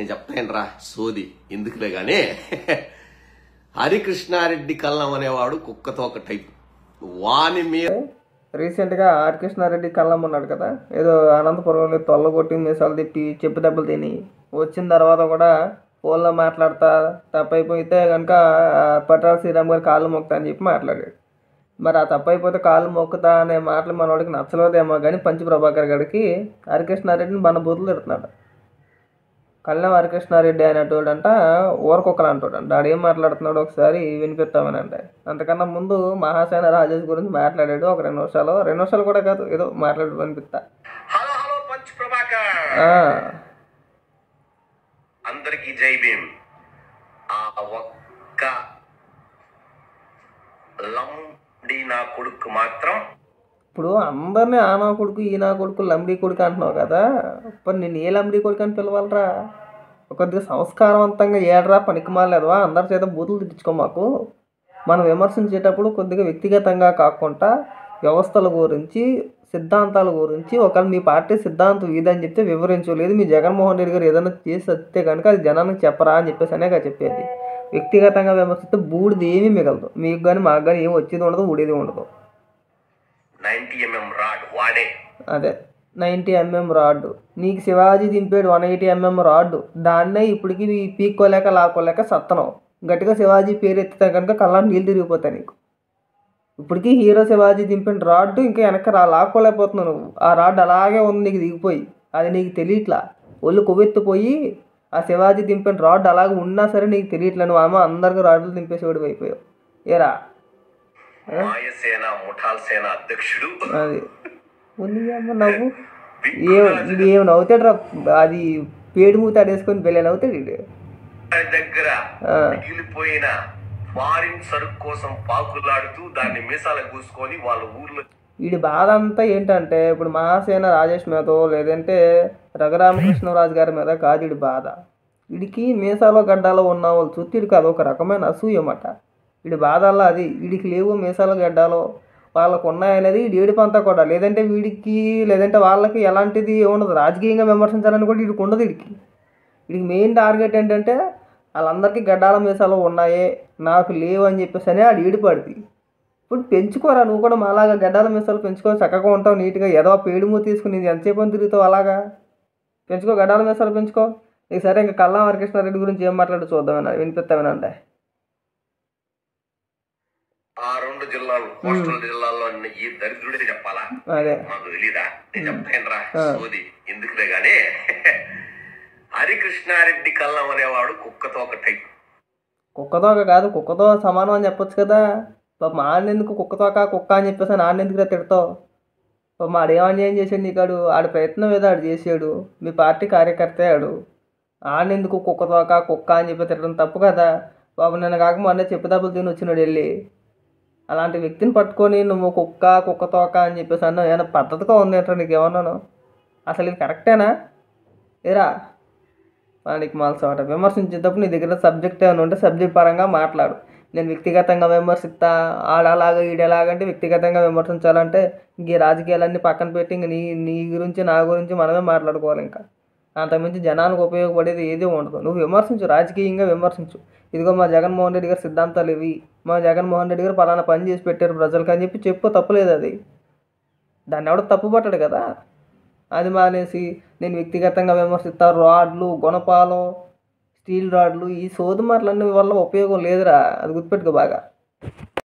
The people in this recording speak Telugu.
నేను చెప్తానురా సోది ఎందుకులే గానీ హరికృష్ణారెడ్డి కల్లం అనేవాడు కుక్కతో ఒక టైప్. వాని మీద రీసెంట్గా ఆర్ కృష్ణారెడ్డి కళ్ళం ఉన్నాడు కదా, ఏదో అనంతపురంలో తొల్లగొట్టి మీసాలు తిప్పి చెప్పు దెబ్బలు తిని వచ్చిన తర్వాత కూడా ఫోన్లో మాట్లాడతా తప్పైపోతే కనుక పట్టాల శ్రీరామ్ గారి కాళ్ళు మొక్కుతా అని చెప్పి మాట్లాడాడు. మరి ఆ తప్పైపోతే కాళ్ళు మొక్కుతా అనే మాటలు మనవాడికి నచ్చలేదేమో కానీ పంచి ప్రభాకర్ గారికి హరికృష్ణారెడ్డిని మన బూతులు తిడుతున్నాడు. కళ్యాణ్ హరికృష్ణారెడ్డి అనేటోడంట ఊరకొక్కలు అంటాడంట. ఆడు ఏం మాట్లాడుతున్నాడు ఒకసారి వినిపిస్తామనంటే. అంతకన్నా ముందు మహాసేన రాజేష్ గురించి మాట్లాడాడు ఒక 2 నిమిషాలు కూడా కాదు, ఏదో మాట్లాడు వినిపిస్తా. హలో హలో పంచ్ ప్రభాకర్, అందరికీ జై భీమ్. ఆ ఒక్క లండి నా కొడుకు మాత్రం ఇప్పుడు అందరినీ ఆ నా కొడుకు ఈ నా కొడుకు లంబడి కొడుకు అంటున్నావు కదా, ఇప్పుడు నేను ఏ లంబడి కొడుకు అని పిలవాలరా? కొద్దిగా సంస్కారవంతంగా ఏడరా పనికి మాలేదువా, అందరి చేత బూతులు తిట్టించుకో. మాకు మనం విమర్శించేటప్పుడు కొద్దిగా వ్యక్తిగతంగా కాకుండా వ్యవస్థల గురించి సిద్ధాంతాల గురించి, ఒకవేళ మీ పార్టీ సిద్ధాంతం ఇదని చెప్తే వివరించలేదు. మీ జగన్మోహన్ రెడ్డి గారు ఏదైనా చేసి వస్తే కనుక అది జనానికి చెప్పరా అని చెప్పేసి అనేగా చెప్పేది. వ్యక్తిగతంగా విమర్శిస్తే బూడిది ఏమీ మిగలదు, మీకు కానీ మాకు కానీ ఏం వచ్చేది ఉండదు, ఊడేది ఉండదు. 90 mm రాడ్ వాడే, అదే 90 mm రాడ్. నీకు శివాజీ దింపాడు 180 mm రాడ్, దాన్నే ఇప్పటికి పీక్కోలేక లాక్కోలేక సత్తనం. గట్టిగా శివాజీ పేరు ఎత్తితే కనుక కళ్ళ నీళ్ళు తిరిగిపోతాయి నీకు. ఇప్పటికీ హీరో శివాజీ దింపిన రాడ్ ఇంకా వెనక లాక్కోలేకపోతున్నావు నువ్వు. ఆ రాడ్ అలాగే ఉంది నీకు దిగిపోయి, అది నీకు తెలియట్లా. ఒళ్ళు కొవ్వెత్తిపోయి ఆ శివాజీ దింపిన రాడ్ అలాగే ఉన్నా సరే నీకు తెలియట్లా. నువ్వు అమ్మ అందరికి రాడ్లు దింపేసేవాడు అయిపోయావు. ఏరా అధ్యక్షుడు అది ఉంది అమ్మ నవ్వు. ఇది ఏమి నవ్వుతాడు రా, అది పేడు మూత అడేసుకొని వెళ్ళి నవ్వుతాడు ఇది. దగ్గర మిగిలిపోయిన ఫారిన్ సరుకు కోసం పాకులాడుతూ దాన్ని మీసాల కూసుకొని వాళ్ళ ఊర్లో. వీడి బాధ అంతా ఏంటంటే ఇప్పుడు మహాసేన రాజేష్ మీదో లేదంటే రఘురామకృష్ణరాజు గారి మీద కాదు వీడి బాధ. వీడికి మీసాలో గడ్డాలో ఉన్న వాళ్ళు చూస్తే వీడికి అదొక రకమైన అసూయమాట. వీడి బాధల్లో అది. వీడికి లేవు మీసాలో గడ్డాలో, వాళ్ళకు ఉన్నాయనేది వీడి ఏడుపంతా కూడా. లేదంటే వీడికి లేదంటే వాళ్ళకి ఎలాంటిది ఉండదు, రాజకీయంగా విమర్శించాలని కూడా వీడికి ఉండదు. వీడికి మెయిన్ టార్గెట్ ఏంటంటే వాళ్ళందరికీ గడ్డాల మీసాలు ఉన్నాయే నాకు లేవు అని చెప్పేసి అని ఆడు ఏడుపడిది. ఇప్పుడు పెంచుకోరా నువ్వు కూడా అలాగా గడ్డాల మీసాలు పెంచుకో, చక్కగా ఉంటావు నీట్గా. ఏదో పేడుమూ తీసుకుని ఎంతసేపు అని తిరుగుతావు, అలాగా పెంచుకో, గడ్డాల మీసాలు పెంచుకో. ఇక సరే ఇంకా కల్లా హరికృష్ణారెడ్డి గురించి ఏం మాట్లాడి చూద్దామన్నా వినిపిస్తామేనంటే. ఆ 2 జిల్లాలు కోస్టల్ జిల్లాల్లో ఈ దరిద్రుడే చెప్పాలా, అదే మాకు తెలీదా? నేను చెప్తానురా సోది ఎందుకులే గానీ హరికృష్ణారెడ్డి కల్లం అనేవాడు కుక్కతో ఒక టైప్. కుక్కతోక కాదు, కుక్కతో సమానం అని చెప్పొచ్చు కదా. పాప ఆడెందుకు కుక్కతోక కుక్క అని చెప్పేసి ఆడెందుకు తిడతావు? పాప ఆడేమన్యాయం చేశాడు నీకాడు? ఆడి ప్రయత్నం ఏదో ఆడు చేసాడు, మీ పార్టీ కార్యకర్తే ఆడు. ఆడెందుకు కుక్కతోక కుక్క అని చెప్పి తిట్టడం తప్పు కదా. పాప నిన్న కాక మొన్న చెప్పుదబ్బులు తిని వచ్చినాడు వెళ్ళి. అలాంటి వ్యక్తిని పట్టుకొని నువ్వు కుక్కతోక అని చెప్పేసి అన్నావు. ఏమైనా పద్ధతిగా ఉంది ఏంటో నీకేమన్నాను? అసలు ఇది కరెక్టేనా? ఏరా వానికి మాల్సోట విమర్శించేటప్పుడు నీ దగ్గర సబ్జెక్ట్ ఏమైనా ఉంటే సబ్జెక్ట్ పరంగా మాట్లాడు. నేను వ్యక్తిగతంగా విమర్శిస్తా ఆడలాగా ఈడలాగంటే వ్యక్తిగతంగా విమర్శించాలంటే ఇంక రాజకీయాలన్నీ పక్కన పెట్టి ఇంక నీ గురించి నా గురించి మనమే మాట్లాడుకోవాలి. ఇంకా అంతకుమించి జనానికి ఉపయోగపడేది ఏది ఉండదు. నువ్వు విమర్శించు, రాజకీయంగా విమర్శించు. ఇదిగో మా జగన్మోహన్ రెడ్డి గారి సిద్ధాంతాలు ఇవి, మా జగన్మోహన్ రెడ్డి గారు పలానా పని చేసి పెట్టారు ప్రజలకు అని చెప్పు, తప్పులేదు అది. దాన్ని ఎవడో తప్పు పట్టాడు కదా. అది మానేసి నేను వ్యక్తిగతంగా విమర్శిస్తా, రాడ్లు గుణపాలు స్టీల్ రాడ్లు ఈ సోదు మాటలన్నీ వల్ల ఉపయోగం లేదురా, అది గుర్తుపెట్టుకో బాగా.